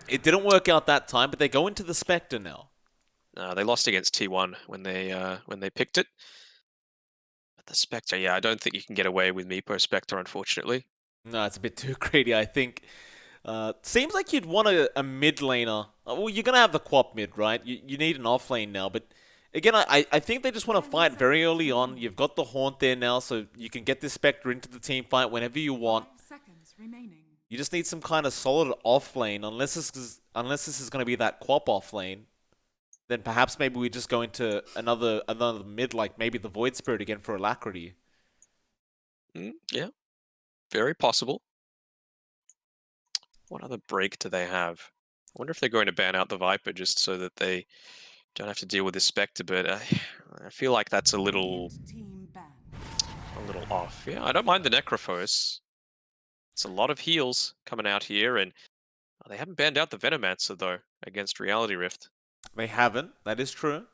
It didn't work out that time, but they go into the Spectre now. They lost against T1 when they picked it. But the Spectre, yeah, I don't think you can get away with Meepo Spectre, unfortunately. No, it's a bit too greedy, I think. Seems like you'd want a mid laner. Well, you're gonna have the Quap mid, right? You need an off lane now, but again, I think they just want to 10 fight very seconds early on. remaining. You've got the Haunt there now, so you can get this Spectre into the team fight whenever you want. 5 seconds remaining. You just need some kind of solid off lane, unless this is going to be that Quap off lane. Then perhaps maybe we just go into another mid, like maybe the Void Spirit again for Alacrity. Yeah, very possible. What other break do they have? I wonder if they're going to ban out the Viper just so that they don't have to deal with this Spectre, but I feel like that's Radiant team banned. a little off. Yeah, I don't mind the Necrophos. It's a lot of heals coming out here, and they haven't banned out the Venomancer, though, against Reality Rift. They haven't. That is true.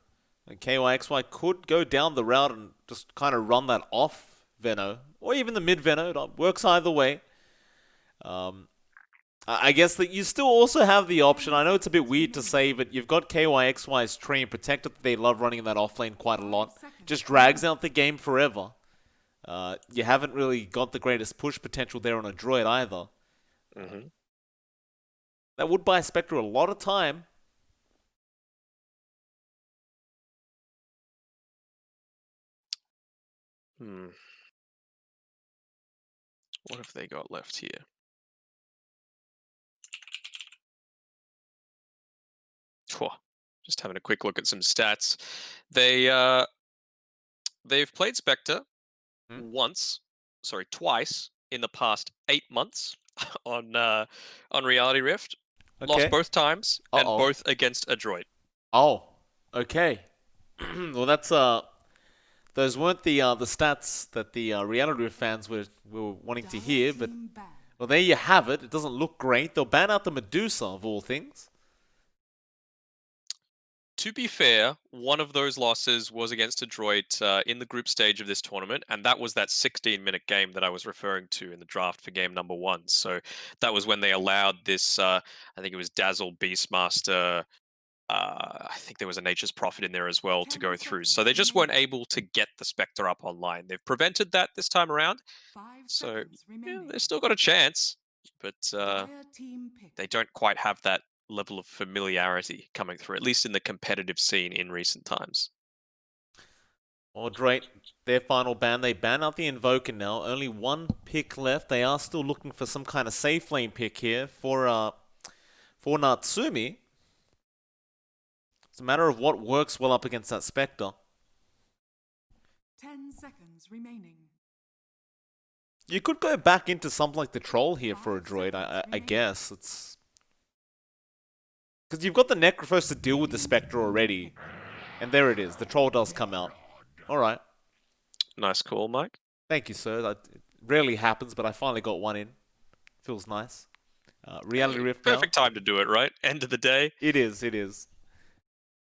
And KYXY could go down the route and just kind of run that off Veno, or even the mid Veno. It works either way. Um, I guess that you still also have the option. 10 I know it's a bit seconds weird to say, remaining. but you've got KYXY's Tree and Protector. They love running that off lane quite a 5 lot. seconds Just drags remaining. out the game forever. You haven't really got the greatest push potential there on Adroit either. hmm That would buy Spectre a lot of time. Hmm. What have they got left here? Phew, just having a quick look at some stats. They they've played Spectre Hmm? once, sorry, twice in the past 8 months on on Reality Rift. Lost Okay. both times, and Uh-oh. both against Adroit. Oh. Okay. Well, that's those weren't the stats that the reality fans were wanting to Dire hear, but team banned. well, there you have it. It doesn't look great. They'll ban out the Medusa of all things. To be fair, one of those losses was against Adroit in the group stage of this tournament, and that was that 16-minute game that I was referring to in the draft for game number one. So that was when they allowed this, I think it was Dazzle Beastmaster. I think there was a Nature's Prophet in there as well to 10 go through. So seconds they just weren't remaining. able to get the Spectre up online. They've prevented that this time around. 5 So seconds yeah, remaining. they've still got a chance, but Dire team they picked. don't quite have that level of familiarity coming through, at least in the competitive scene in recent times. Or Drake, their final ban. They ban out the Invoker now. Only one pick left. They are still looking for some kind of safe lane pick here for Natsumi. It's a matter of what works well up against that Spectre. 10 seconds remaining. You could go back into something like the Troll here for a 5 droid, seconds I remaining. guess. It's because you've got the Necrophos to deal with the Radiant Spectre team already. picked. And there it is. The Troll does come out. Alright. Nice call, Mike. Thank you, sir. That it rarely happens, but I finally got one in. Feels nice. Reality Rift now. Perfect time to do it, right? End of the day. It is, it is.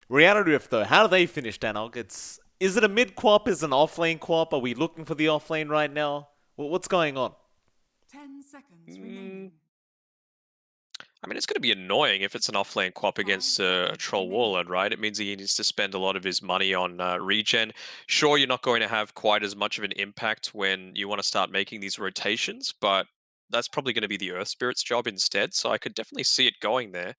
Reality Rift though, how do they finish, Danog? Is it a mid quap? Is it an offlane quap? Are we looking for the offlane right now? What's going on? 10 seconds Mm, remaining. I mean, it's going to be annoying if it's an offlane quap 5 against a seconds troll remaining. warlord, right? It means he needs to spend a lot of his money on regen. Sure, you're not going to have quite as much of an impact when you want to start making these rotations, but that's probably going to be the Earth Spirit's job instead. So I could definitely see it going there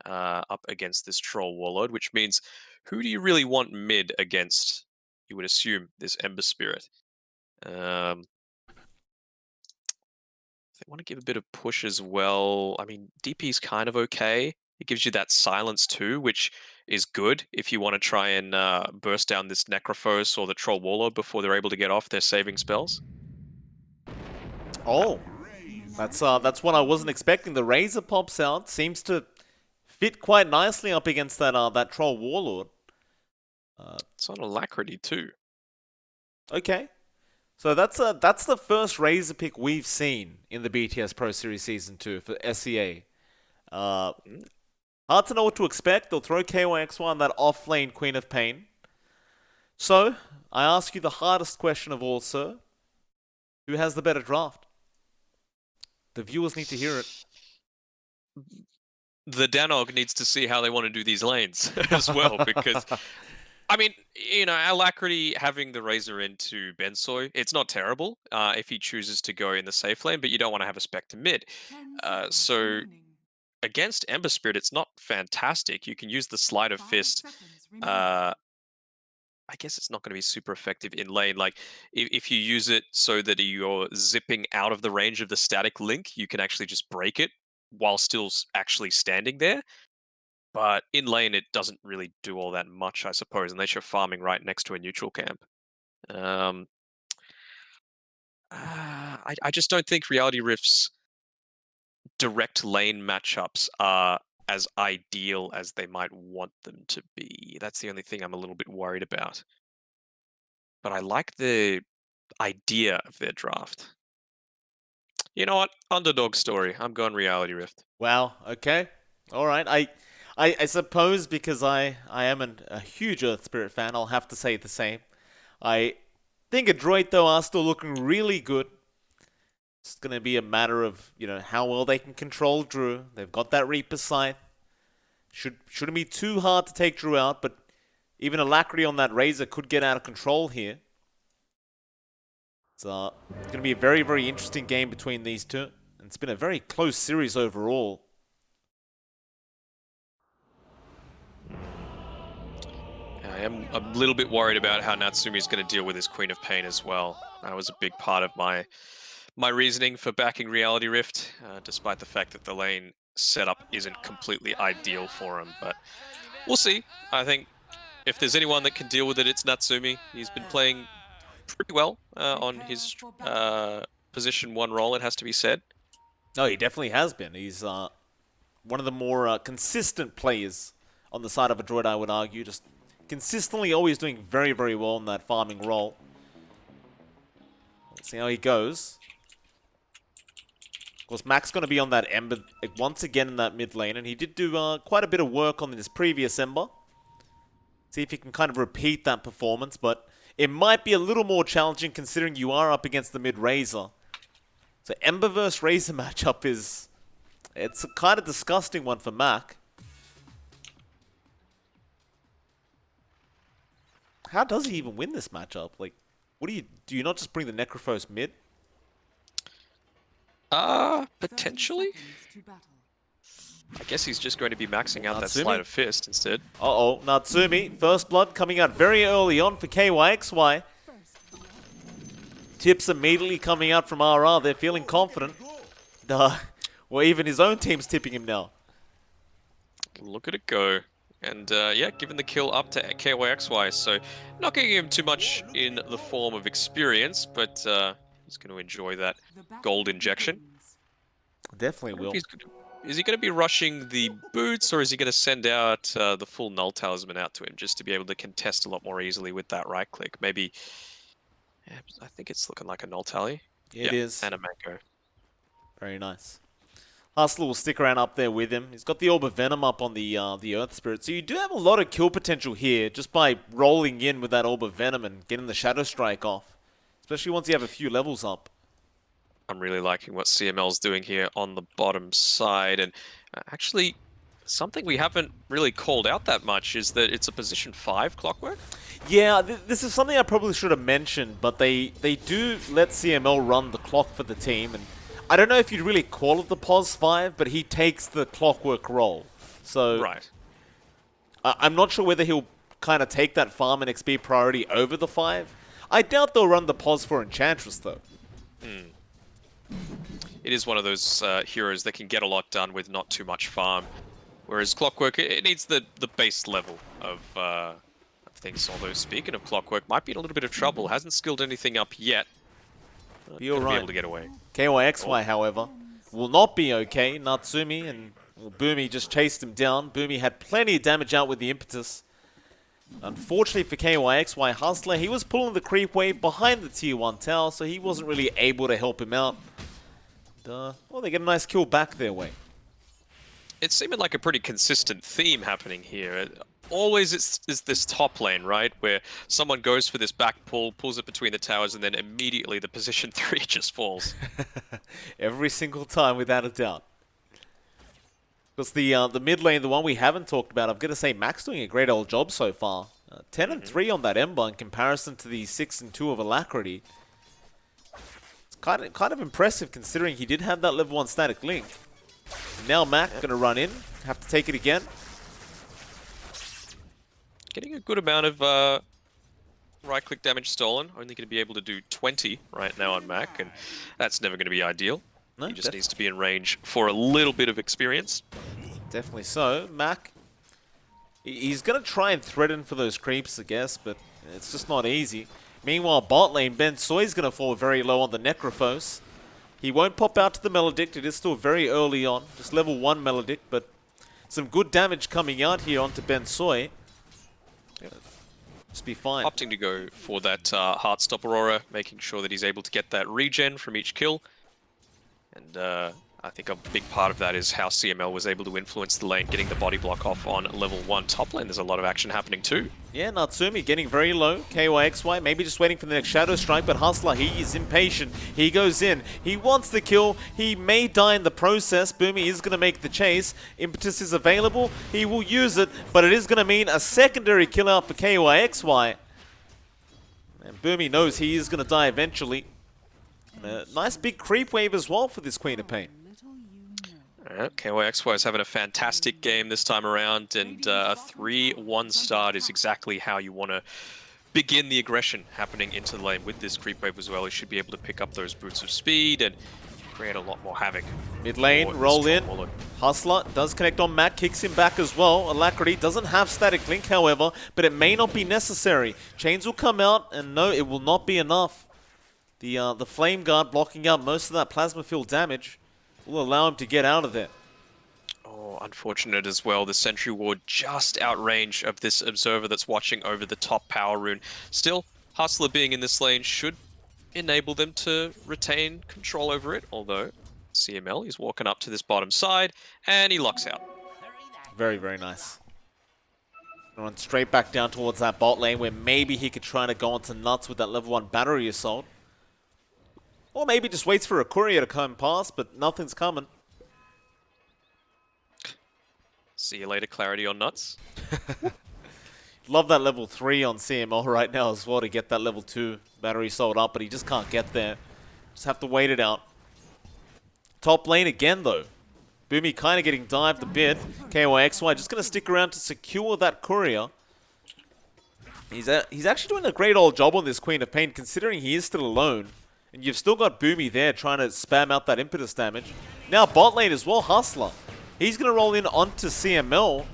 up against this troll warlord, which means who do you really want mid against? You would assume this Ember Spirit. Um, they want to give a bit of push as well. I mean, DP is kind of okay. It gives you that silence too, which is good if you want to try and burst down this Necrophos or the Troll Warlord before they're able to get off their saving spells. Oh, Initiate that's what I wasn't retreat. expecting. The Razor pops out, seems to fit quite nicely up against that troll warlord. It's on Alacrity too. Okay, so that's the first Razor pick we've seen in the BTS Pro Series Season 2 for SEA. Uh, Mm. Hard to know what to expect. They'll throw KYXY on that off lane Queen of Pain. So, I ask you the hardest question of all, sir. Who has the better draft? The viewers need to hear it. the Danog needs to see how they want to do these lanes as well, because I mean, Alacrity having the Razor into Bensoy, it's not terrible if he chooses to go in the safe lane, but you don't want to have a Spectre mid. 10 seconds So remaining. against Ember Spirit, it's not fantastic. You can use the Sleight of 5 Fist. seconds remaining. Uh, I guess it's not going to be super effective in lane. Like if you use it so that you're zipping out of the range of the static link, you can actually just break it while still actually standing there. But in lane, it doesn't really do all that much, I suppose, unless you're farming right next to a neutral camp. Um, I just don't think Reality Rift's direct lane matchups are as ideal as they might want them to be. That's the only thing I'm a little bit worried about. But I like the idea of their draft. You know what? Underdog story. I'm going Reality Rift. Wow. Okay. All right. I suppose because I am a huge Earth Spirit fan, I'll have to say the same. I think Adroit though are still looking really good. It's going to be a matter of how well they can control Drew. They've got that Reaper Scythe. Shouldn't be too hard to take Drew out, but even Alacrity on that Razor could get out of control here. It's going to be a very, very interesting game between these two. And it's been a very close series overall. I am a little bit worried about how Natsumi is going to deal with his Queen of Pain as well. That was a big part of my reasoning for backing Reality Rift, despite the fact that the lane setup isn't completely ideal for him. But we'll see. I think if there's anyone that can deal with it, it's Natsumi. He's been playing pretty well on his position 1 role, it has to be said. No, he definitely has been. He's one of the more consistent players on the side of Adroit, I would argue. Just consistently always doing very, very well in that farming role. Let's see how he goes. Of course, Mac's going to be on that Ember once again in that mid lane, and he did do quite a bit of work on his previous Ember. See if he can kind of repeat that performance, but it might be a little more challenging considering you are up against the mid Razor. So Ember versus Razor matchup it's a kind of disgusting one for Mac. How does he even win this matchup? Like, do you not just bring the Necrophos mid? Potentially. 30 seconds to battle. I guess he's just going to be maxing out that Natsumi? Sleight of Fist instead. Uh-oh, Natsumi, first blood coming out very early on for KYXY. Tips immediately coming out from RR, they're feeling confident. Well, even his own team's tipping him now. Look at it go. And yeah, given the kill up to KYXY, so not giving him too much in the form of experience, but he's going to enjoy that The battle gold injection. begins. Definitely will. Is he going to be rushing the boots, or is he going to send out the full Null Talisman out to him just to be able to contest a lot more easily with that right click? Maybe, yeah, I think it's looking like a Null Tally. It is. And a Mango. Very nice. Hustler will stick around up there with him. He's got the Orb of Venom up on the Earth Spirit. So you do have a lot of kill potential here just by rolling in with that Orb of Venom and getting the Shadow Strike off. Especially once you have a few levels up. I'm really liking what CML's doing here on the bottom side. And actually, something we haven't really called out that much is that it's a position 5 Clockwork. Yeah, this is something I probably should have mentioned, but they do let CML run the clock for the team. And I don't know if you'd really call it the POS 5, but he takes the Clockwork role. So Right. I'm not sure whether he'll kind of take that farm and XP priority over the 5. I doubt they'll run the POS for Enchantress, though. It is one of those heroes that can get a lot done with not too much farm. Whereas Clockwork, it needs the base level of things. Although, speaking of Clockwork, might be in a little bit of trouble. Hasn't skilled anything up yet. Be Gonna be alright. able to get away. KYXY, however, will not be okay. Natsumi and Boomy just chased him down. Boomy had plenty of damage out with the impetus. Unfortunately for KYXY, Hustler, he was pulling the creep wave behind the tier 1 tower, so he wasn't really able to help him out. Well, they get a nice kill back their way. It's seeming like a pretty consistent theme happening here. Always it's this top lane, right? Where someone goes for this back pull, pulls it between the towers, and then immediately the position 3 just falls. Every single time, without a doubt. Because the mid lane, the one we haven't talked about, I'm going to say Mac's doing a great old job so far. 10 and 3 on that Ember in comparison to the 6 and 2 of Alacrity. It's kind of impressive considering he did have that level 1 static link. Now Mac going to run in, have to take it again. Getting a good amount of right-click damage stolen. Only going to be able to do 20 right now on Mac, and that's never going to be ideal. No, He just needs to be in range for a little bit of experience. Definitely so. Mac, he's going to try and threaten for those creeps, I guess, but it's just not easy. Meanwhile, bot lane, Ben Soy's going to fall very low on the Necrophos. He won't pop out to the Melodict. It is still very early on. Just level 1 Melodict, but some good damage coming out here onto Ben Soy. Just be fine. Opting to go for that Heartstop Aurora, making sure that he's able to get that regen from each kill. And I think a big part of that is how CML was able to influence the lane, getting the body block off on level 1 top lane. There's a lot of action happening too. Yeah, Natsumi getting very low. KYXY maybe just waiting for the next Shadow Strike, but Hustler, he is impatient. He goes in. He wants the kill. He may die in the process. Boomy is going to make the chase. Impetus is available. He will use it, but it is going to mean a secondary kill out for KYXY. And Boomy knows he is going to die eventually. Nice big creep wave as well for this Queen of Pain. KYXY is having a fantastic game this time around, and a 3-1 start is exactly how you want to begin the aggression happening into the lane with this creep wave as well. He should be able to pick up those boots of speed and create a lot more havoc. Mid lane, roll in. Hustler does connect on Mac, kicks him back as well. Alacrity doesn't have static link, however, but it may not be necessary. Chains will come out, and no, it will not be enough. The Flame Guard blocking out most of that plasma field damage will allow him to get out of there. Oh, unfortunate as well. The Sentry Ward just outrange of this Observer that's watching over the top power rune. Still, Hustler being in this lane should enable them to retain control over it, although CML is walking up to this bottom side, and he locks out. Very, very nice. Run straight back down towards that bot lane where maybe he could try to go onto nuts with that level 1 battery assault. Or maybe just waits for a courier to come past, but nothing's coming. See you later, clarity on nuts. Love that level 3 on CML right now as well to get that level 2 battery sold up, but he just can't get there. Just have to wait it out. Top lane again, though. Boomy kind of getting dived a bit. KYXY just going to stick around to secure that courier. He's actually doing a great old job on this Queen of Pain, considering he is still alone. And you've still got Boomy there trying to spam out that impetus damage. Now bot lane as well, Hustler. He's going to roll in onto CML.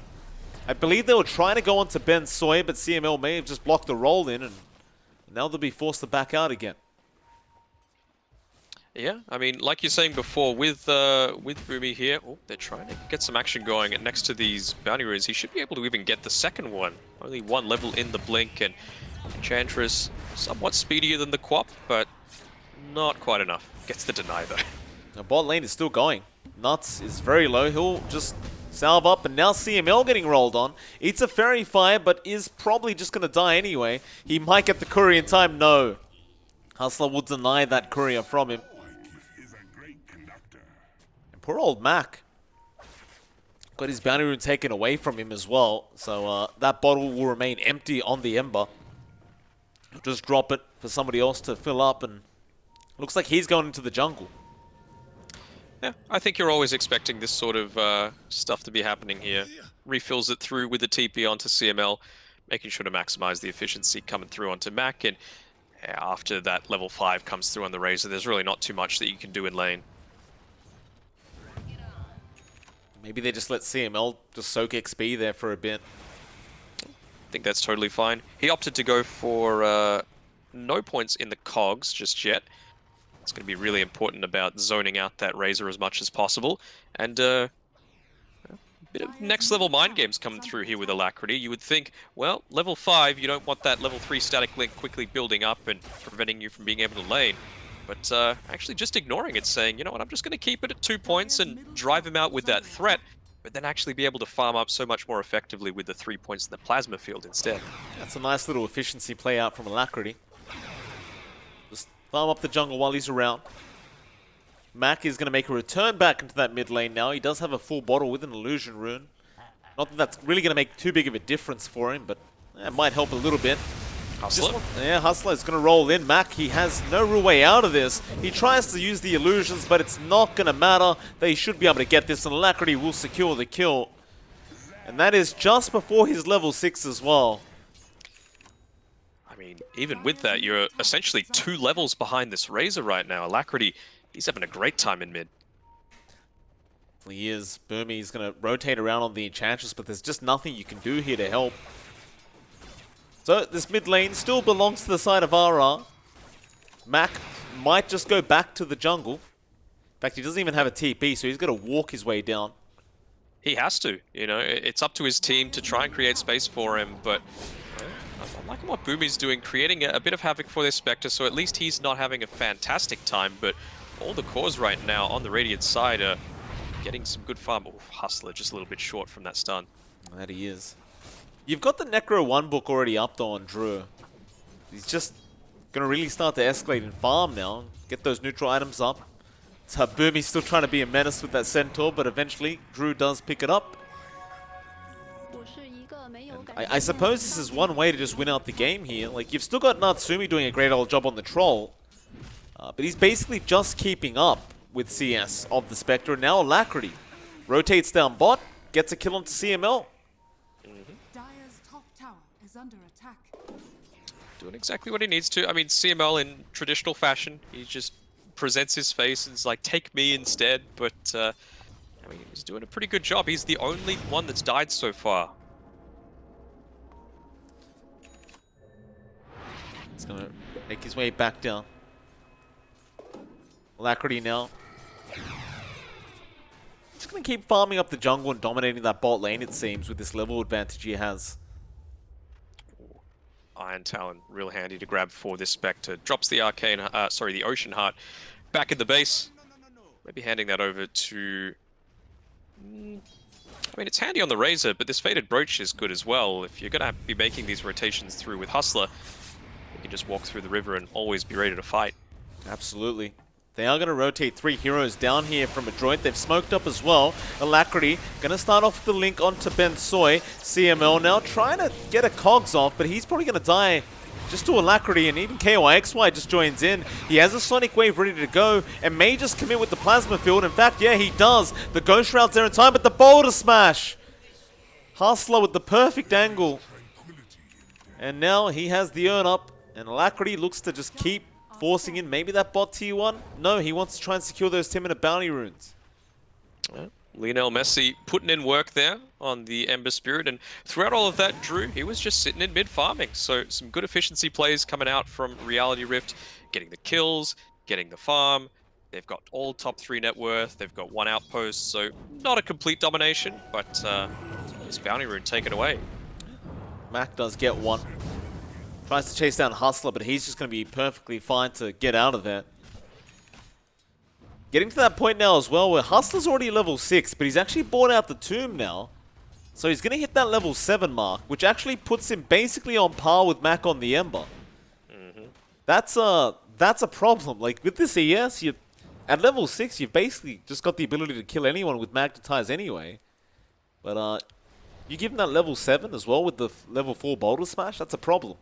I believe they were trying to go onto Ben Soy, but CML may have just blocked the roll in, and now they'll be forced to back out again. Yeah, I mean, like you're saying before, with Boomy here, oh, they're trying to get some action going next to these bounty runes. He should be able to even get the second one. Only one level in the blink, and Enchantress somewhat speedier than the Quap, but not quite enough. Gets the deny though. The bot lane is still going. Nuts is very low. He'll just salve up, and now CML getting rolled on. Eats a Fairy Fire, but is probably just going to die anyway. He might get the courier in time. No. Hustler will deny that courier from him. And poor old Mac. Got his bounty rune taken away from him as well. So that bottle will remain empty on the Ember. He'll just drop it for somebody else to fill up, and looks like he's going into the jungle. Yeah, I think you're always expecting this sort of stuff to be happening here. Refills it through with the TP onto CML, making sure to maximize the efficiency coming through onto Mac, and after that level 5 comes through on the Razor, there's really not too much that you can do in lane. Maybe they just let CML just soak XP there for a bit. I think that's totally fine. He opted to go for no points in the cogs just yet. It's going to be really important about zoning out that Razor as much as possible. And a bit of next level mind games coming through here with Alacrity. You would think, well, level 5, you don't want that level 3 static link quickly building up and preventing you from being able to lane. But actually just ignoring it, saying, you know what, I'm just going to keep it at 2 points and drive him out with that threat, but then actually be able to farm up so much more effectively with the 3 points in the plasma field instead. That's a nice little efficiency play out from Alacrity. Just farm up the jungle while he's around. Mac is going to make a return back into that mid lane now. He does have a full bottle with an illusion rune. Not that that's really going to make too big of a difference for him, but it might help a little bit. Hustler. Yeah, Hustler is going to roll in. Mac, he has no real way out of this. He tries to use the illusions, but it's not going to matter. They should be able to get this, and Alacrity will secure the kill. And that is just before his level 6 as well. I mean, even with that, you're essentially 2 levels behind this Razor right now. Alacrity, he's having a great time in mid. He is. Boomy is going to rotate around on the Enchantress, but there's just nothing you can do here to help. So this mid lane still belongs to the side of RR. Mac might just go back to the jungle. In fact, he doesn't even have a TP, so he's going to walk his way down. He has to, you know, it's up to his team to try and create space for him, but I'm liking what Boomy's doing, creating a bit of havoc for this Spectre, so at least he's not having a fantastic time, but all the cores right now on the Radiant side are getting some good farm. Oh, Hustler just a little bit short from that stun. That he is. You've got the Necro 1 book already up though on Drew. He's just going to really start to escalate in farm now, get those neutral items up. So Boomy's still trying to be a menace with that Centaur, but eventually Drew does pick it up. I suppose this is one way to just win out the game here. Like, you've still got Natsumi doing a great old job on the Troll, but he's basically just keeping up with CS of the Spectre. And now Alacrity rotates down bot, gets a kill onto CML. Dire's top tower is under attack. Doing exactly what he needs to. I mean, CML in traditional fashion, he just presents his face and is like, take me instead, but I mean, he's doing a pretty good job. He's the only one that's died so far. He's going to make his way back down. Alacrity now. Just going to keep farming up the jungle and dominating that bot lane, it seems, with this level advantage he has. Iron Talon, real handy to grab for this Spectre. Drops the Arcane, the Ocean Heart back in the base. Maybe handing that over to... I mean, it's handy on the Razor, but this Faded Brooch is good as well. If you're going to be making these rotations through with Hustler, you can just walk through the river and always be ready to fight. Absolutely. They are going to rotate 3 heroes down here from Adroit. They've smoked up as well. Alacrity going to start off the link onto Ben Soy. CML now trying to get a cogs off, but he's probably going to die just to Alacrity, and even KYXY just joins in. He has a Sonic Wave ready to go and may just commit with the Plasma Field. In fact, yeah, he does. The Ghost Shroud's there in time, but the Boulder Smash. Hustler with the perfect angle. And now he has the Urn up, and Alacrity looks to just keep forcing in maybe that bot T1. No, he wants to try and secure those 10-minute bounty runes. Well, Lionel Messi putting in work there on the Ember Spirit, and throughout all of that, Drew, he was just sitting in mid farming. So some good efficiency plays coming out from Reality Rift, getting the kills, getting the farm. They've got all top 3 net worth. They've got 1 outpost, so not a complete domination, but this bounty rune taken away. Mac does get one. Tries to chase down Hustler, but he's just going to be perfectly fine to get out of there. Getting to that point now as well where Hustler's already level 6, but he's actually bought out the Tomb now. So he's going to hit that level 7 mark, which actually puts him basically on par with Mac on the Ember. That's a problem. Like, with this ES, at level 6, you've basically just got the ability to kill anyone with Magnetize anyway. But you give him that level 7 as well with the level 4 Boulder Smash, that's a problem.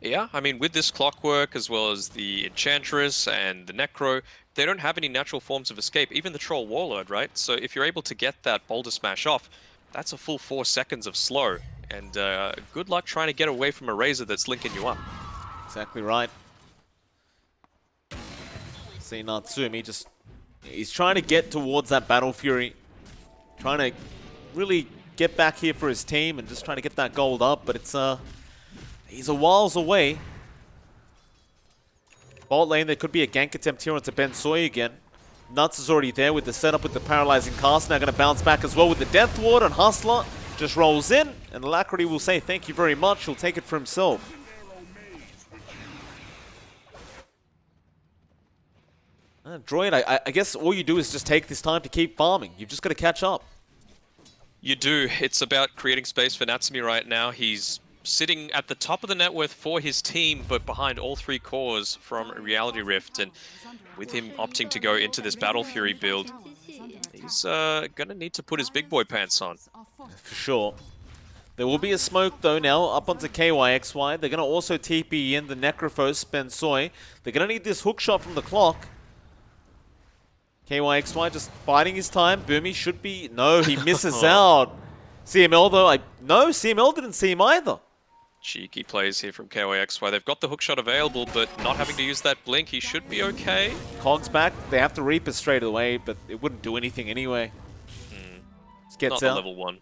Yeah, I mean, with this Clockwork, as well as the Enchantress and the Necro, they don't have any natural forms of escape, even the Troll Warlord, right? So if you're able to get that Boulder Smash off, that's a full 4 seconds of slow. And good luck trying to get away from a Razor that's linking you up. Exactly right. See Natsumi he's trying to get towards that Battle Fury. Trying to really get back here for his team and just trying to get that gold up, but it's he's a whiles away. Bot lane, there could be a gank attempt here onto Ben Soy again. Nuts is already there with the setup with the paralyzing cast. Now going to bounce back as well with the Death Ward, and Hustler just rolls in, and Alacrity will say thank you very much. He'll take it for himself. Droid, I guess all you do is just take this time to keep farming. You've just got to catch up. You do. It's about creating space for Natsumi right now. He's sitting at the top of the net worth for his team, but behind all 3 cores from Reality Rift. And with him opting to go into this Battle Fury build, he's going to need to put his big boy pants on. For sure. There will be a smoke though now up onto KYXY. They're going to also TP in the Necrophos, Bensoy. They're going to need this hook shot from the clock. KYXY just biding his time. Boomy should be... No, he misses out. CML though, no, CML didn't see him either. Cheeky plays here from KYXY. They've got the hookshot available, but not having to use that blink, he should be okay. Cog's back. They have to Reaper straight away, but it wouldn't do anything anyway. Gets Not out. the level 1.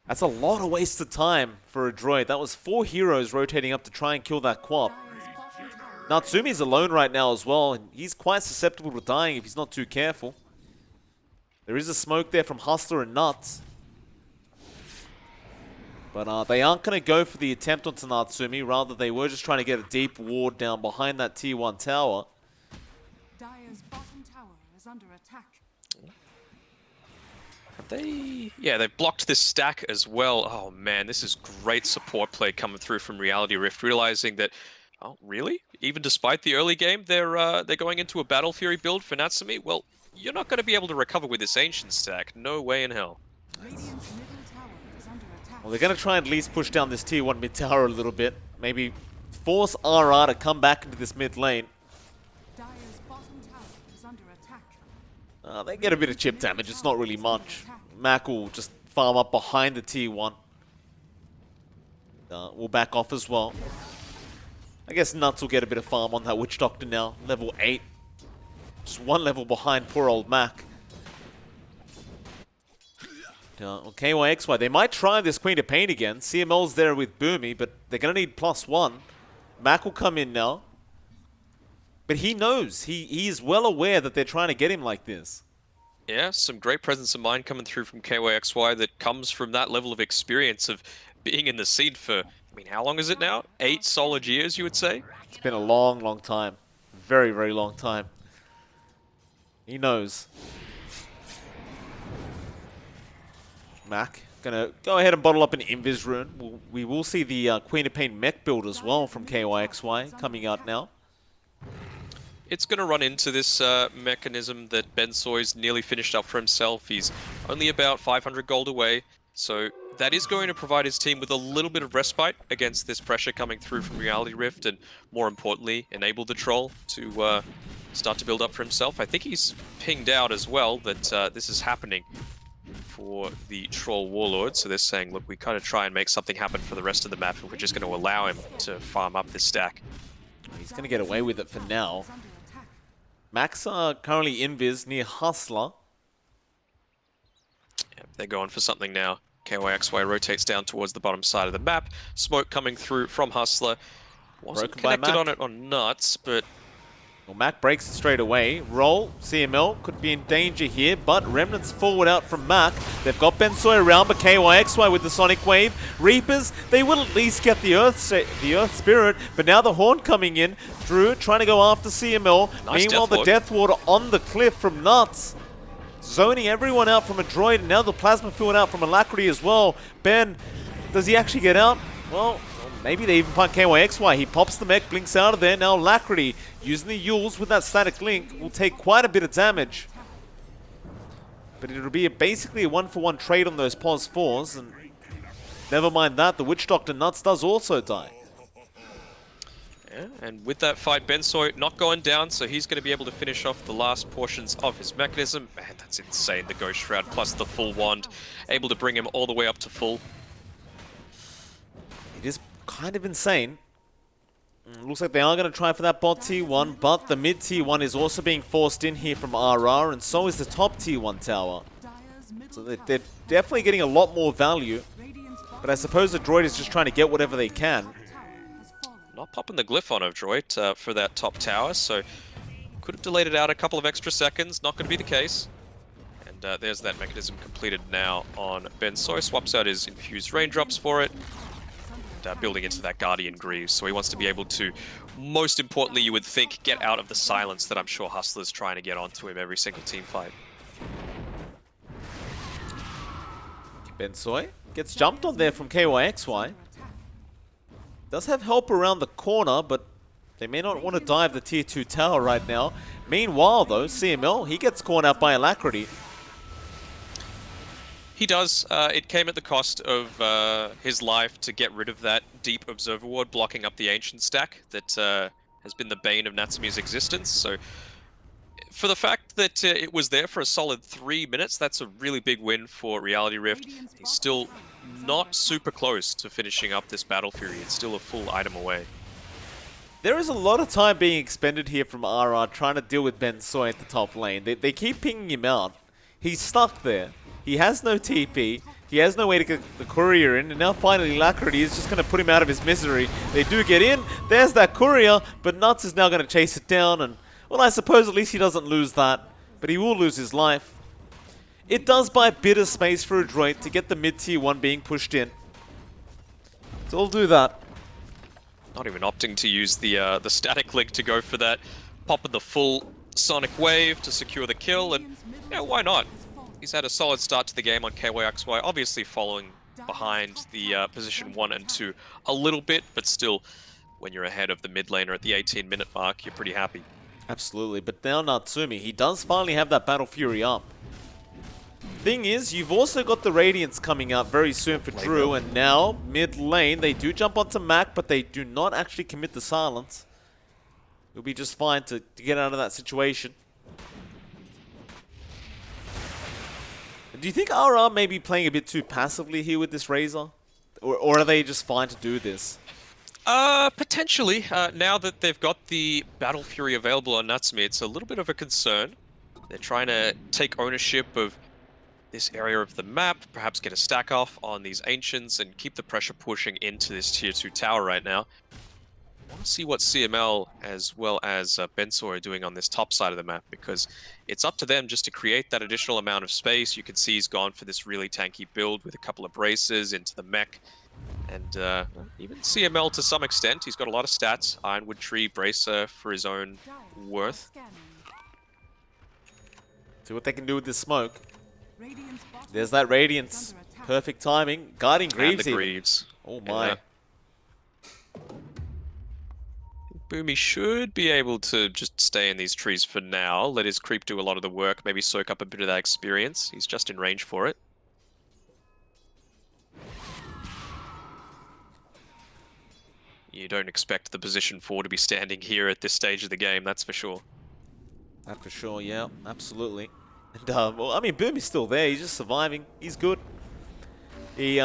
That's a lot of wasted time for Adroit. That was 4 heroes rotating up to try and kill that Quap. Natsumi's alone right now as well, and he's quite susceptible to dying if he's not too careful. There is a smoke there from Hustler and Nuts. But they aren't going to go for the attempt onto Natsumi. Rather, they were just trying to get a deep ward down behind that T1 tower. Dire's bottom tower is under attack. They've blocked this stack as well. Oh man, this is great support play coming through from Reality Rift, realizing that, oh really? Even despite the early game, they're going into a Battle Fury build for Natsumi. Well, you're not going to be able to recover with this Ancient stack. No way in hell. Radiant's middle tower is under attack. Well, they're going to try and at least push down this T1 mid tower a little bit. Maybe force RR to come back into this mid lane. Dire's bottom tower is under attack. They get a bit of chip damage. It's not really much. Mac will just farm up behind the T1. Will back off as well. I guess Nuts will get a bit of farm on that Witch Doctor now. Level 8. Just 1 level behind poor old Mac. KYXY, they might try this Queen of Pain again. CML's there with Boomy, but they're going to need +1. Mac will come in now. But he knows. He is well aware that they're trying to get him like this. Yeah, some great presence of mind coming through from KYXY that comes from that level of experience of being in the scene for, I mean, how long is it now? 8 solid years, you would say? It's been a long, long time. Very, very long time. He knows. Mac, gonna go ahead and bottle up an Invis rune. We will see the Queen of Pain mech build as well from KYXY coming out now. It's going to run into this mechanism that Bensoy's nearly finished up for himself. He's only about 500 gold away, so that is going to provide his team with a little bit of respite against this pressure coming through from Reality Rift, and more importantly, enable the Troll to start to build up for himself. I think he's pinged out as well that this is happening for the Troll Warlord, so they're saying, look, we kind of try and make something happen for the rest of the map, and we're just going to allow him to farm up this stack. He's going to get away with it for now. Max are currently invis near Hustler. Yeah, they're going for something now. KYXY rotates down towards the bottom side of the map. Smoke coming through from Hustler. Wasn't connected on it on Nuts, but... Well, Mac breaks it straight away. Roll, CML could be in danger here, but Remnants forward out from Mac. They've got Bensoy around, but KYXY with the Sonic Wave. Reapers, they will at least get the Earth Spirit, but now the Horn coming in. Drew trying to go after CML. Nice. Meanwhile, the Death Ward on the cliff from Nuts. Zoning everyone out from Adroit, and now the Plasma Field out from Alacrity as well. Ben, does he actually get out? Well, maybe they even find KYXY. He pops the mech, blinks out of there. Now Alacrity, using the Yules with that static link, will take quite a bit of damage. But it'll be basically a 1-for-1 trade on those Pos 4s. And never mind that, the Witch Doctor Nuts does also die. Yeah, and with that fight, Bensoy not going down, so he's going to be able to finish off the last portions of his mechanism. Man, that's insane. The Ghost Shroud plus the full wand, able to bring him all the way up to full. It is kind of insane. Looks like they are going to try for that bot T1, but the mid T1 is also being forced in here from RR, and so is the top T1 tower. So they're definitely getting a lot more value, but I suppose the Droid is just trying to get whatever they can. Not popping the glyph on Adroit for that top tower, so could have delayed it out a couple of extra seconds. Not going to be the case. And there's that mechanism completed now on Bensoy. Swaps out his infused raindrops for it. Building into that Guardian Greaves, so he wants to be able to, most importantly you would think, get out of the silence that I'm sure Hustler's trying to get onto him every single team fight. Bensoy gets jumped on there from KYXY. Does have help around the corner, but they may not want to dive the tier 2 tower right now. Meanwhile, though, CML, he gets caught out by Alacrity. He does. It came at the cost of his life to get rid of that deep observer ward blocking up the ancient stack that has been the bane of Natsumi's existence. So for the fact that it was there for a solid 3 minutes, that's a really big win for Reality Rift. He's still not super close to finishing up this Battle Fury. It's still a full item away. There is a lot of time being expended here from RR trying to deal with Bensoy at the top lane. They keep pinging him out. He's stuck there. He has no TP. He has no way to get the courier in. And now finally Alacrity is just going to put him out of his misery. They do get in. There's that courier. But Nuts is now going to chase it down. And, well, I suppose at least he doesn't lose that. But he will lose his life. It does buy a bit of space for Adroit to get the mid-tier 1 being pushed in. So we'll do that. Not even opting to use the static link to go for that. Popping the full Sonic Wave to secure the kill. And, yeah, why not? He's had a solid start to the game on KYXY, obviously following behind the position 1 and 2 a little bit, but still, when you're ahead of the mid laner at the 18-minute mark, you're pretty happy. Absolutely, but now Natsumi, he does finally have that Battle Fury up. Thing is, you've also got the Radiance coming out very soon for Drew, and now, mid lane, they do jump onto Mac, but they do not actually commit the silence. It'll be just fine to get out of that situation. Do you think RR may be playing a bit too passively here with this Razor? Or are they just fine to do this? Potentially. Now that they've got the Battle Fury available on Natsumi, it's a little bit of a concern. They're trying to take ownership of this area of the map, perhaps get a stack off on these Ancients, and keep the pressure pushing into this tier 2 tower right now. I want to see what CML as well as Bensoy are doing on this top side of the map, because it's up to them just to create that additional amount of space. You can see he's gone for this really tanky build with a couple of braces into the mech. And even CML to some extent, he's got a lot of stats. Ironwood Tree, Bracer for his own worth. See what they can do with this smoke. There's that Radiance. Perfect timing. Guarding Greaves. And the Greaves. Oh my. Boomy should be able to just stay in these trees for now, let his creep do a lot of the work, maybe soak up a bit of that experience. He's just in range for it. You don't expect the position 4 to be standing here at this stage of the game, that's for sure. That for sure, yeah, absolutely. And, well, I mean, Boomy's still there, he's just surviving, he's good. He,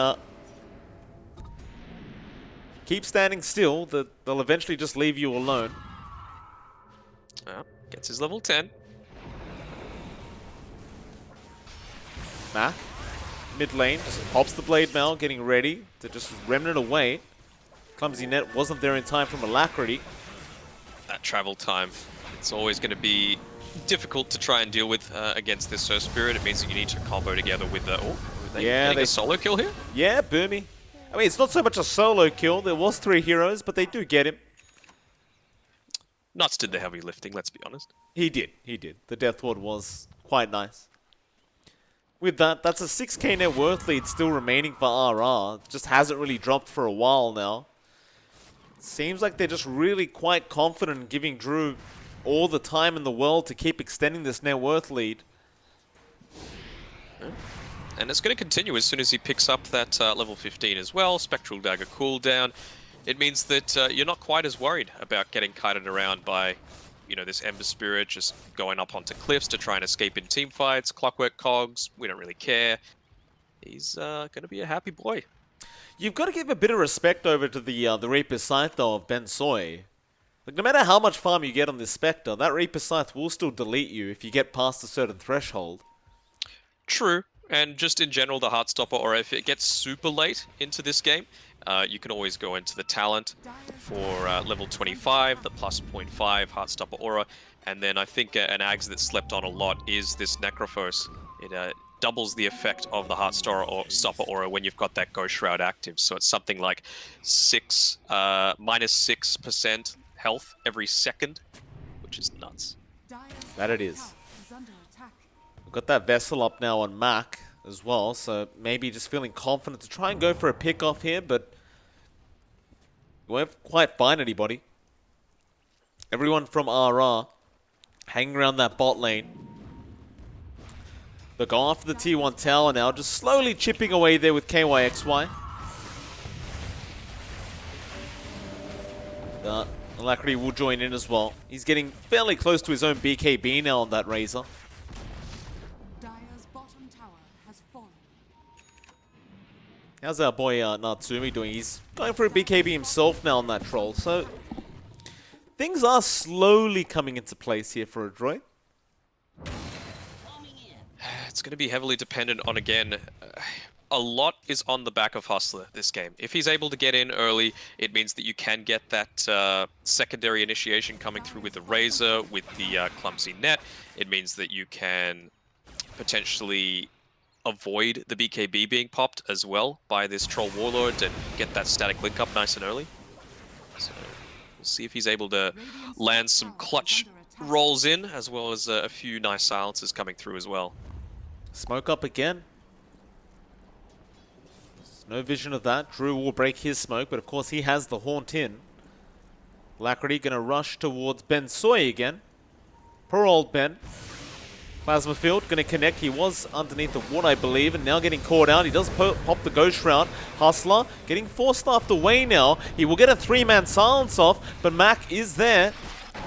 keep standing still, they'll eventually just leave you alone. Gets his level 10. Mac, mid lane, just pops the Blade Mail, getting ready to just remnant away. Clumsy Net wasn't there in time from Alacrity. That travel time, it's always going to be difficult to try and deal with against this Surf Spirit. It means that you need to combo together with the... Oh, they a solo kill here? Yeah, Boomy. I mean, it's not so much a solo kill. There was 3 heroes, but they do get him. Nuts did the heavy lifting, let's be honest. He did. The Death Ward was quite nice. With that, that's a 6k net worth lead still remaining for RR. Just hasn't really dropped for a while now. Seems like they're just really quite confident in giving Drew all the time in the world to keep extending this net worth lead. And it's going to continue as soon as he picks up that level 15 as well. Spectral Dagger cooldown. It means that you're not quite as worried about getting kited around by, you know, this Ember Spirit just going up onto cliffs to try and escape in team fights. Clockwork Cogs, we don't really care. He's going to be a happy boy. You've got to give a bit of respect over to the Reaper Scythe, though, of Bensoy. Like, no matter how much farm you get on this Spectre, that Reaper Scythe will still delete you if you get past a certain threshold. True, and just in general, the Heartstopper Aura, if it gets super late into this game, you can always go into the talent for level 25, the plus 0.5 Heartstopper Aura, and then I think an Ags that slept on a lot is this Necrophos. It doubles the effect of the Heartstopper Aura when you've got that Ghost Shroud active, so it's something like minus 6% health every second, which is nuts. That it is. We've got that Vessel up now on Mac. as well, so maybe just feeling confident to try and go for a pick off here, but won't quite find anybody. Everyone from RR hanging around that bot lane. They'll go after the T1 tower now, just slowly chipping away there with KYXY. Alacrity will join in as well. He's getting fairly close to his own BKB now on that Razor. Dire's bottom tower has fallen. How's our boy Natsumi doing? He's going for a BKB himself now on that troll, so things are slowly coming into place here for Adroit. It's going to be heavily dependent on, again, a lot is on the back of Hustler this game. If he's able to get in early, it means that you can get that secondary initiation coming through with the Razor, with the clumsy net. It means that you can potentially avoid the BKB being popped as well by this Troll Warlord and get that static link up nice and early. So we'll see if he's able to land some clutch rolls in, as well as a few nice silences coming through as well. Smoke up again. There's no vision of that. Drew will break his smoke, but of course he has the haunt in. Alacrity gonna rush towards Ben Soy again. Poor old Ben. Plasma Field gonna connect. He was underneath the ward, I believe, and now getting caught out. He does pop the Ghost Shroud. Hustler getting force-staffed away now. He will get a 3-man silence off, but Mac is there.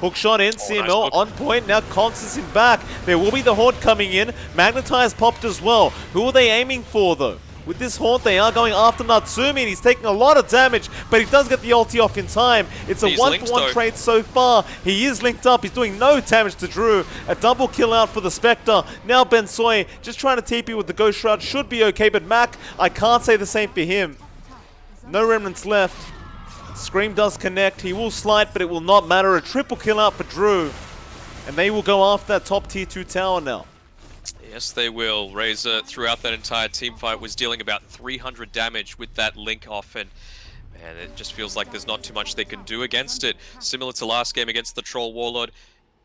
Hook shot in, CML nice on point, now Constance in back. There will be the Haunt coming in. Magnetize popped as well. Who are they aiming for though? With this Haunt, they are going after Natsumi, and he's taking a lot of damage, but he does get the ulti off in time. It's a 1-for-1 trade so far. He is linked up. He's doing no damage to Drew. A double kill out for the Spectre. Now Ben Soy just trying to TP with the Ghost Shroud. Should be okay, but Mac, I can't say the same for him. No remnants left. Scream does connect. He will slide, but it will not matter. A triple kill out for Drew. And they will go after that top tier 2 tower now. Yes, they will. Razor, throughout that entire team fight, was dealing about 300 damage with that link off, and man, it just feels like there's not too much they can do against it. Similar to last game against the Troll Warlord,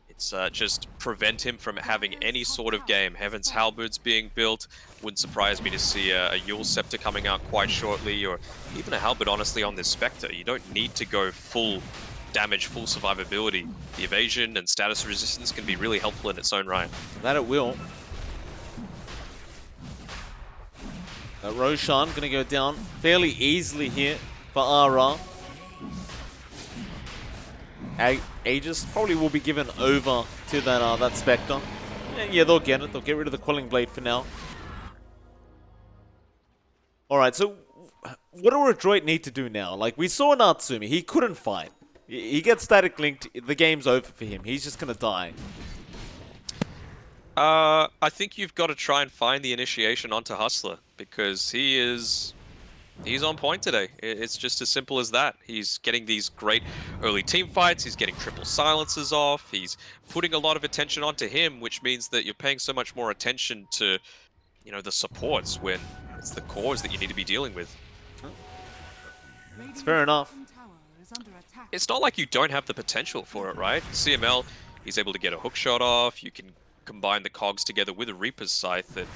it's just prevent him from having any sort of game. Heaven's Halberds being built. Wouldn't surprise me to see a Yule Scepter coming out quite shortly, or even a Halberd, honestly, on this Spectre. You don't need to go full damage, full survivability. The evasion and status resistance can be really helpful in its own right. That it will. Roshan going to go down fairly easily here for RR. Aegis probably will be given over to that Spectre. Yeah, they'll get it. They'll get rid of the Quelling Blade for now. Alright, so what do Adroit need to do now? Like, we saw Natsumi. He couldn't fight. He gets static linked. The game's over for him. He's just going to die. I think you've got to try and find the initiation onto Hustler, because he's on point today. It's just as simple as that. He's getting these great early team fights, he's getting triple silences off, he's putting a lot of attention onto him, which means that you're paying so much more attention to, you know, the supports when it's the cores that you need to be dealing with. It's fair enough. It's not like you don't have the potential for it, right? CML, he's able to get a hook shot off, you can combine the cogs together with a Reaper's Scythe. And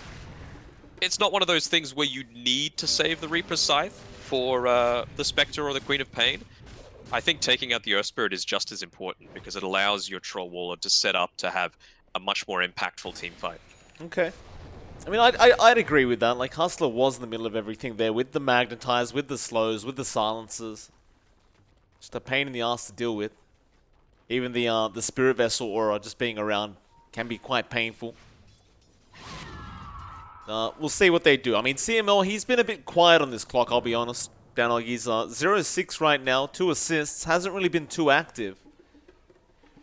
it's not one of those things where you need to save the Reaper's Scythe for the Spectre or the Queen of Pain. I think taking out the Earth Spirit is just as important, because it allows your Troll Warlord to set up to have a much more impactful team fight. Okay. I mean, I'd agree with that. Like, Hustler was in the middle of everything there, with the Magnetize, with the slows, with the silences. Just a pain in the ass to deal with. Even the Spirit Vessel aura just being around can be quite painful. We'll see what they do. I mean, CML, he's been a bit quiet on this clock, I'll be honest. Danog, he's 0-6 right now, 2 assists, hasn't really been too active.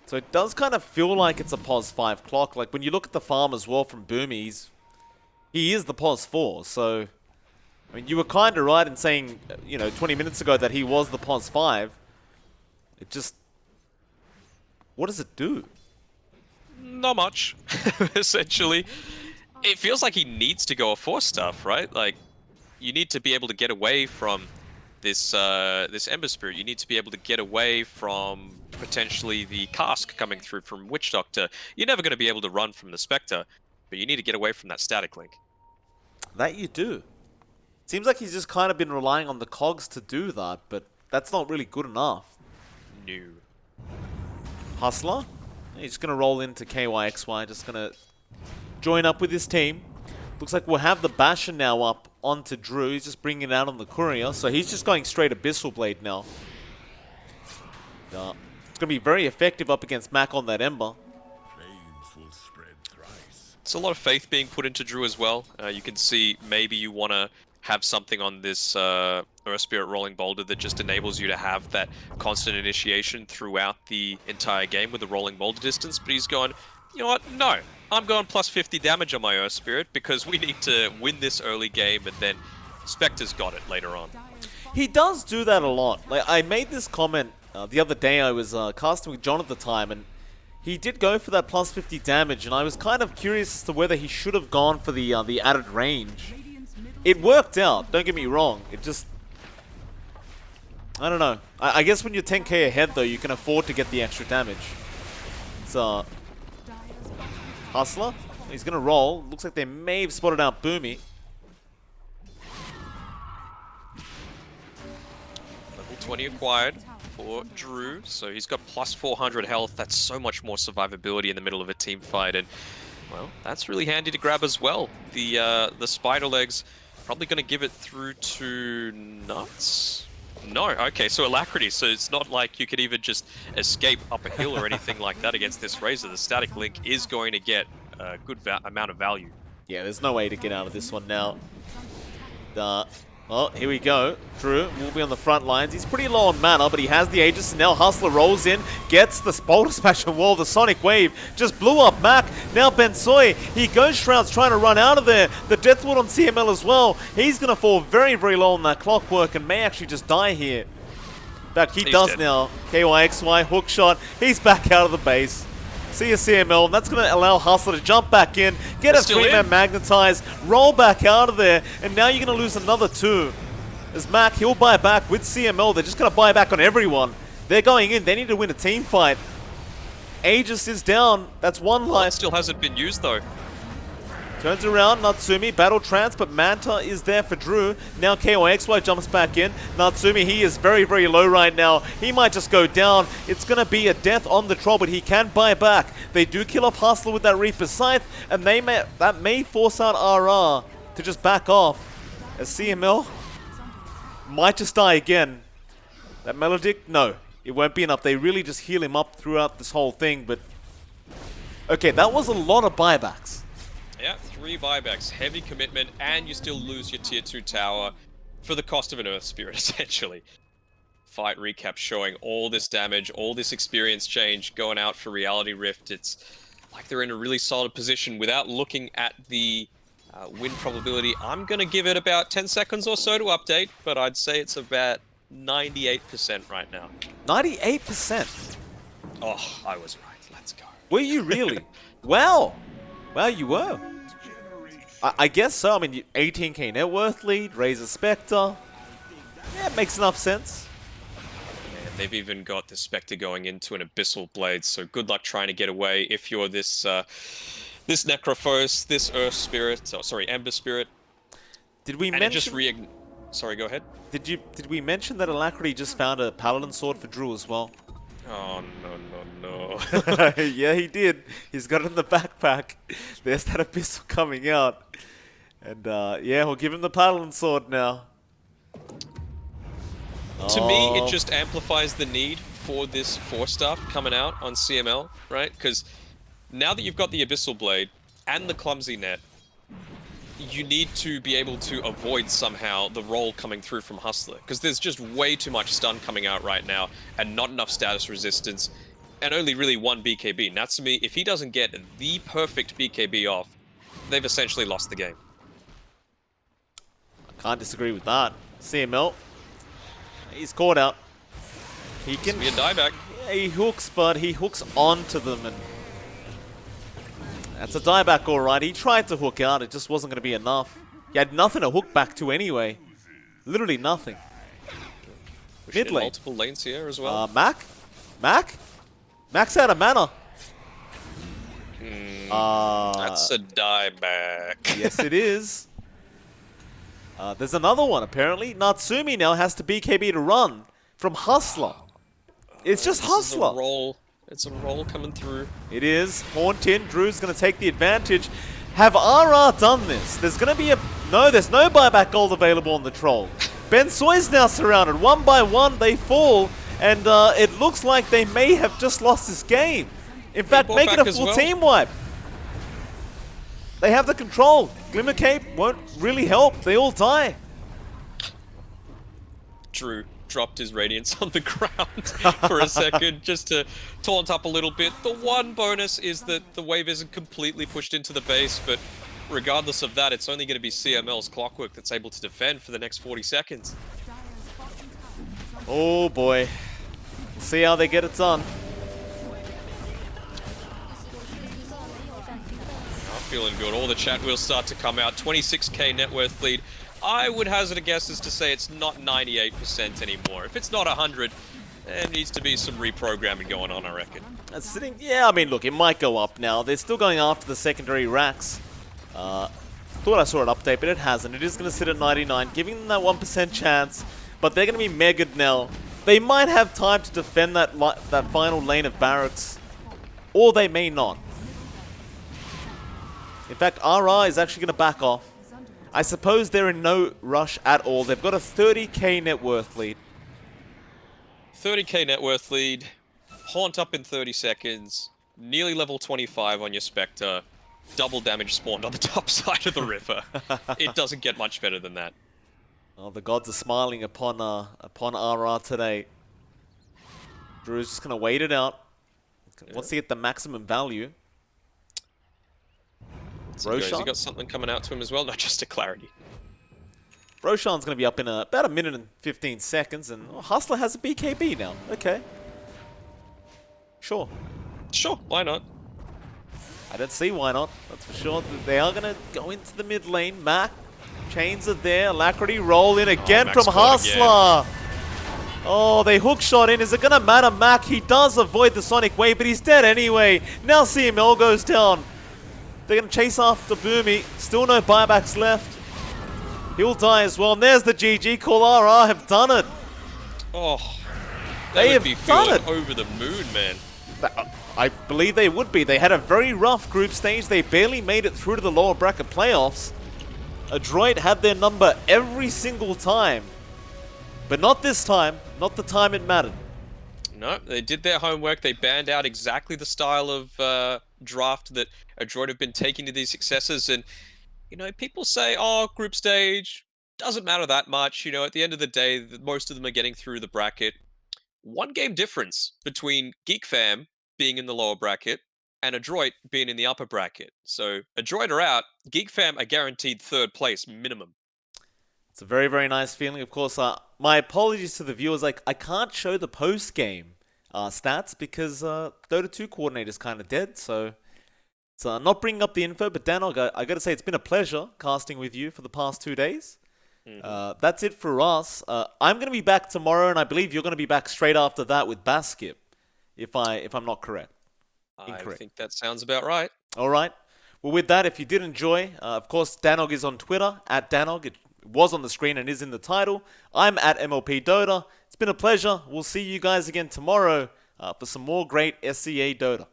So it does kind of feel like it's a POS 5 clock. Like, when you look at the farm as well from Boomy, he is the POS 4. So, I mean, you were kind of right in saying, you know, 20 minutes ago that he was the POS 5. It just... what does it do? Not much, essentially. It feels like he needs to go a 4-stuff, right? Like, you need to be able to get away from this this Ember Spirit. You need to be able to get away from potentially the cask coming through from Witch Doctor. You're never going to be able to run from the Spectre, but you need to get away from that static link. That you do. Seems like he's just kind of been relying on the cogs to do that, but that's not really good enough. No. Hustler, he's just going to roll into KYXY, just going to join up with his team. Looks like we'll have the Basher now up onto Drew. He's just bringing it out on the Courier, so he's just going straight Abyssal Blade now. It's going to be very effective up against Mac on that Ember. It's a lot of faith being put into Drew as well. You can see maybe you want to have something on this Earth Spirit Rolling Boulder that just enables you to have that constant initiation throughout the entire game with the Rolling Boulder distance. But he's gone, you know what? No, I'm going plus 50 damage on my Earth Spirit because we need to win this early game, and then Spectre's got it later on. He does do that a lot. Like, I made this comment the other day. I was casting with John at the time, and he did go for that plus 50 damage, and I was kind of curious as to whether he should have gone for the added range. It worked out, don't get me wrong. It just... I don't know. I guess when you're 10k ahead, though, you can afford to get the extra damage. So... Hustler, he's going to roll. Looks like they may have spotted out Boomy. Level 20 acquired for Drew, so he's got plus 400 health. That's so much more survivability in the middle of a team fight, and well, that's really handy to grab as well. The spider legs probably going to give it through to Nuts. No, okay, so Alacrity. So it's not like you could even just escape up a hill or anything like that against this Razor. The static link is going to get a good amount of value. Yeah, there's no way to get out of this one now. Oh, here we go. Drew will be on the front lines. He's pretty low on mana, but he has the Aegis, and now Hustler rolls in, gets the Boulder Smash and Wall. The Sonic Wave just blew up Mac. Now Bensoy, he goes Shroud's trying to run out of there. The Deathwood on CML as well. He's going to fall very, very low on that Clockwork and may actually just die here. In fact, he does dead. now. KYXY, hook shot. He's back out of the base. See a CML, and that's going to allow Hustler to jump back in, get a 3-man magnetize, roll back out of there, and now you're going to lose another 2. As Mac, he'll buy back with CML. They're just going to buy back on everyone. They're going in. They need to win a team fight. Aegis is down. That's one life. Still hasn't been used, though. Turns around, Natsumi, battle trance, but Manta is there for Drew. Now KYXY jumps back in. Natsumi, he is very, very low right now. He might just go down. It's going to be a death on the troll, but he can buy back. They do kill off Hustler with that Reaper Scythe, and that may force out RR to just back off. As CML might just die again. That Melodic, no, it won't be enough. They really just heal him up throughout this whole thing, but... Okay, that was a lot of buybacks. Yeah, 3 buybacks, heavy commitment, and you still lose your tier 2 tower for the cost of an Earth Spirit, essentially. Fight recap showing all this damage, all this experience change going out for Reality Rift. It's like they're in a really solid position without looking at the win probability. I'm going to give it about 10 seconds or so to update, but I'd say it's about 98% right now. 98%? Oh, I was right. Let's go. Were you really? Wow. Well, you were. I guess so. I mean, 18k net worth lead, Razor Spectre. Yeah, it makes enough sense. And they've even got the Spectre going into an Abyssal Blade, so good luck trying to get away if you're this this Necrophos, this Earth Spirit, oh, sorry, Ember Spirit. Did we and mention... It just sorry, go ahead. Did we mention that Alacrity just found a Paladin Sword for Drew as well? Oh, no. Yeah, he did. He's got it in the backpack. There's that Abyssal coming out. And, yeah, we'll give him the Paladin Sword now. To me, it just amplifies the need for this 4-star coming out on CML, right? Because now that you've got the Abyssal Blade and the Clumsy Net, you need to be able to avoid somehow the roll coming through from Hustler, because there's just way too much stun coming out right now and not enough status resistance and only really 1 BKB. Natsumi, if he doesn't get the perfect BKB off, they've essentially lost the game. I can't disagree with that. CML, he's caught out. He can be a dieback. Yeah, he hooks, but he hooks onto them, and that's a dieback, all right. He tried to hook out, it just wasn't going to be enough. He had nothing to hook back to anyway. Literally nothing. Mid lane. Multiple lanes here as well. Mac? Mac's out of mana. That's a dieback. Yes, it is. There's another one, apparently. Natsumi now has to BKB to run from Hustler. It's just This is a Hustler. roll. It's a roll coming through. It is. Haunt in. Drew's going to take the advantage. Have RR done this? There's going to be a... No, there's no buyback gold available on the Troll. Ben Soy's now surrounded. One by one, they fall. And it looks like they may have just lost this game. In fact, bought make it back a as full well. team wipe. They have the control. Glimmer Cape won't really help. They all die. Drew dropped his radiance on the ground for a second just to taunt up a little bit. The one bonus is that the wave isn't completely pushed into the base, but regardless of that, it's only going to be CML's Clockwork that's able to defend for the next 40 seconds. Oh boy. See how they get it done. I'm feeling good. All the chat will start to come out. 26k net worth lead. I would hazard a guess as to say it's not 98% anymore. If it's not 100, there needs to be some reprogramming going on, I reckon. Yeah, I mean, look, it might go up now. They're still going after the secondary racks. Thought I saw an update, but it hasn't. It is going to sit at 99, giving them that 1% chance. But they're going to be megaed now. They might have time to defend that final lane of barracks, or they may not. In fact, RR is actually going to back off. I suppose they're in no rush at all. They've got a 30k net worth lead. 30k net worth lead. Haunt up in 30 seconds. Nearly level 25 on your Spectre. Double damage spawned on the top side of the river. It doesn't get much better than that. Oh, the gods are smiling upon RR today. Drew's just going to wait it out. Wants to get the maximum value. Has he got something coming out to him as well? Not just a clarity. Roshan's going to be up in about a minute and 15 seconds, and Hustler has a BKB now. Okay. Sure. Sure, why not? I don't see why not. That's for sure. They are going to go into the mid lane. Mac, chains are there. Alacrity roll in again Mac's from caught Hustler. Oh, they hook shot in. Is it going to matter? Mac, he does avoid the Sonic Wave, but he's dead anyway. Now CML goes down. They're going to chase after Boomy. Still no buybacks left. He'll die as well. And there's the GG call. RR have done it. Oh, They would have be done feeling it. over the moon, man. I believe they would be. They had a very rough group stage. They barely made it through to the lower bracket playoffs. Adroit had their number every single time. But not this time. Not the time it mattered. No, they did their homework. They banned out exactly the style of draft that Adroit have been taking to these successes. And, you know, people say, oh, group stage, doesn't matter that much. You know, at the end of the day, most of them are getting through the bracket. One game difference between Geek Fam being in the lower bracket and Adroit being in the upper bracket. So Adroit are out. Geek Fam are guaranteed third place minimum. It's a very, very nice feeling. Of course, my apologies to the viewers. Like, I can't show the post-game stats because Dota 2 coordinator is kind of dead. So it's not bringing up the info. But Danog, I got to say, it's been a pleasure casting with you for the past 2 days. That's it for us. I'm going to be back tomorrow, and I believe you're going to be back straight after that with Baskip, if I'm not correct. Incorrect. I think that sounds about right. All right. Well, with that, if you did enjoy, of course, Danog is on Twitter, at Danog. It was on the screen and is in the title. I'm at MLP Dota. It's been a pleasure. We'll see you guys again tomorrow for some more great SCA Dota.